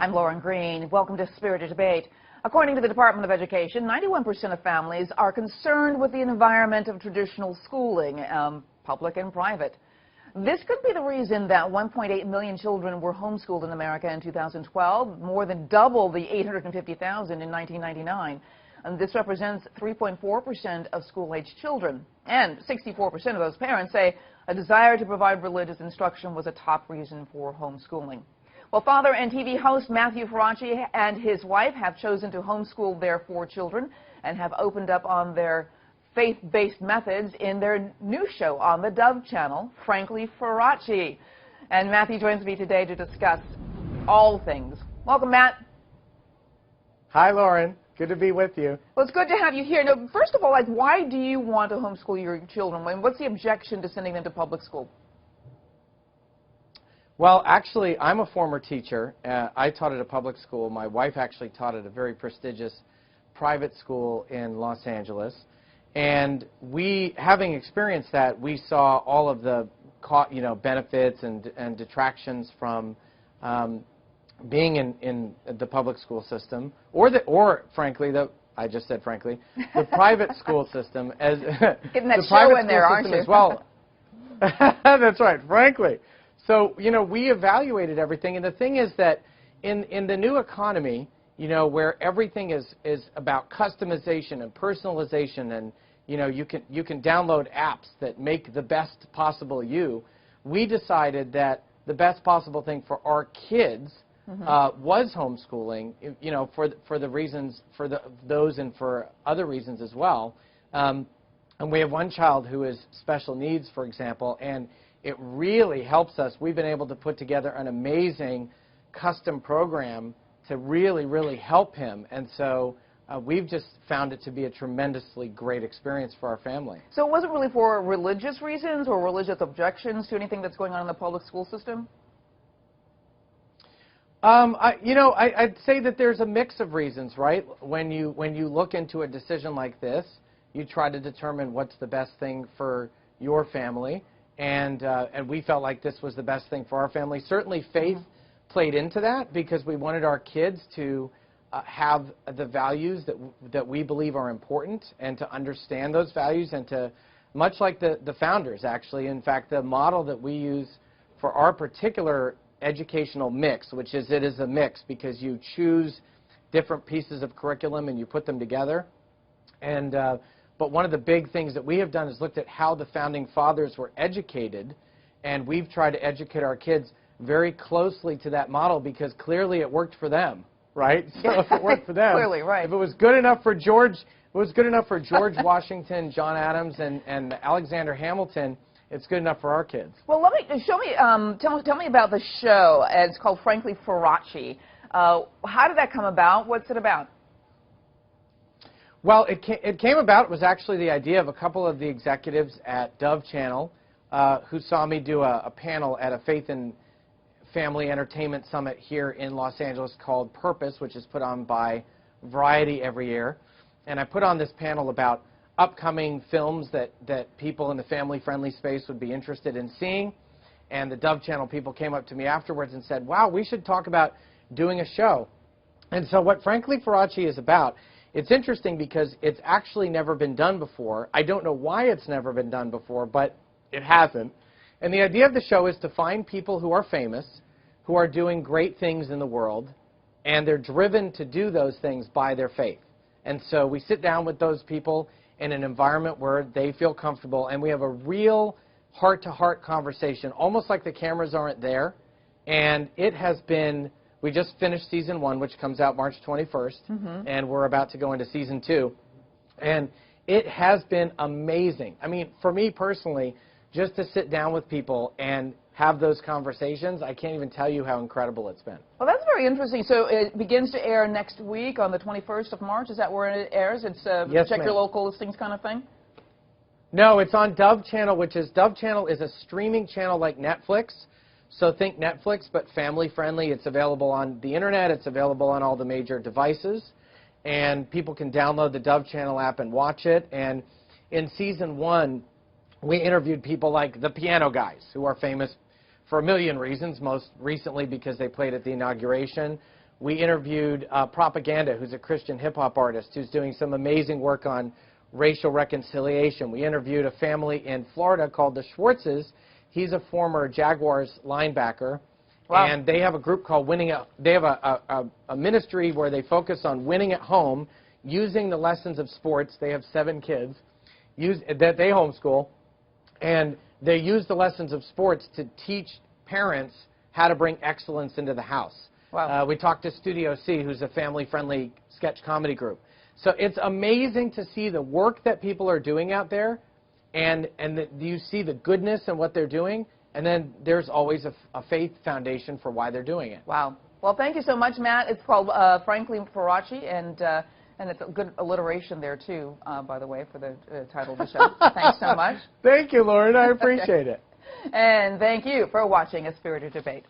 I'm Lauren Green. Welcome to Spirited Debate. According to the Department of Education, 91% of families are concerned with the environment of traditional schooling, public and private. This could be the reason that 1.8 million children were homeschooled in America in 2012, more than double the 850,000 in 1999. And this represents 3.4% of school-aged children. And 64% of those parents say a desire to provide religious instruction was a top reason for homeschooling. Well, father and TV host Matthew Faraci and his wife have chosen to homeschool their 4 children and have opened up on their faith-based methods in their new show on the Dove channel, Frankly Faraci. And Matthew joins me today to discuss all things. Welcome, Matt. Hi, Lauren. Good to be with you. Well, it's good to have you here. Now, first of all, why do you want to homeschool your children? What's the objection to sending them to public school? Well, actually, I'm a former teacher. I taught at a public school. My wife actually taught at a very prestigious private school in Los Angeles. And having experienced that, we saw all of the benefits and detractions from being in the public school system, or frankly, I just said frankly, the private school system as getting that show in there, aren't you? As well. That's right, frankly. So, we evaluated everything, and the thing is that in the new economy, where everything is about customization and personalization, and you can download apps that make the best possible you, we decided that the best possible thing for our kids was homeschooling, for the reasons, those and for other reasons as well. And we have one child who is special needs, for example, and it really helps us. We've been able to put together an amazing custom program to really, really help him. And so we've just found it to be a tremendously great experience for our family. So it wasn't really for religious reasons or religious objections to anything that's going on in the public school system? I'd say that there's a mix of reasons, right? When you look into a decision like this, you try to determine what's the best thing for your family, and we felt like this was the best thing for our family. Certainly, faith played into that because we wanted our kids to have the values that we believe are important, and to understand those values, and to, much like the founders, actually. In fact, the model that we use for our particular educational mix, which is it is a mix because you choose different pieces of curriculum and you put them together. And but one of the big things that we have done is looked at how the founding fathers were educated, and we've tried to educate our kids very closely to that model because clearly it worked for them, right? So if it worked for them, clearly, right. If it was good enough for George, Washington, John Adams, and Alexander Hamilton, it's good enough for our kids. Well, tell me about the show. It's called Frankly Faraci. How did that come about? What's it about? Well, it came about, it was actually the idea of a couple of the executives at Dove Channel who saw me do a panel at a Faith and Family Entertainment Summit here in Los Angeles called Purpose, which is put on by Variety every year. And I put on this panel about upcoming films that people in the family-friendly space would be interested in seeing. And the Dove Channel people came up to me afterwards and said, wow, we should talk about doing a show. And so what Frankly Faraci is about, it's interesting because it's actually never been done before. I don't know why it's never been done before, but it hasn't. And the idea of the show is to find people who are famous, who are doing great things in the world, and they're driven to do those things by their faith. And so we sit down with those people in an environment where they feel comfortable, and we have a real heart-to-heart conversation, almost like the cameras aren't there. And it has been, we just finished season 1, which comes out March 21st, and we're about to go into season 2. And it has been amazing. I mean, for me personally, just to sit down with people and have those conversations, I can't even tell you how incredible it's been. Well, that's very interesting. So it begins to air next week on the 21st of March. Is that where it airs? It's yes, check your local listings kind of thing? No, it's on Dove Channel, which is, Dove Channel is a streaming channel like Netflix. So think Netflix, but family-friendly. It's available on the internet. It's available on all the major devices. And people can download the Dove Channel app and watch it. And in season 1, we interviewed people like the Piano Guys, who are famous for a million reasons, most recently because they played at the inauguration. We interviewed Propaganda, who's a Christian hip-hop artist who's doing some amazing work on racial reconciliation. We interviewed a family in Florida called the Schwartzes. He's a former Jaguars linebacker. Wow. And they have a group called Winning at, they have a ministry where they focus on winning at home using the lessons of sports. They have 7 kids that they homeschool, and they use the lessons of sports to teach parents how to bring excellence into the house. Wow. We talked to Studio C, who's a family-friendly sketch comedy group. So it's amazing to see the work that people are doing out there, and you see the goodness in what they're doing, and then there's always a faith foundation for why they're doing it. Wow. Well, thank you so much, Matt. It's called Franklin Faraci, and it's a good alliteration there, too, by the way, for the title of the show. Thanks so much. Thank you, Lauren. I appreciate it. And thank you for watching A Spirited Debate.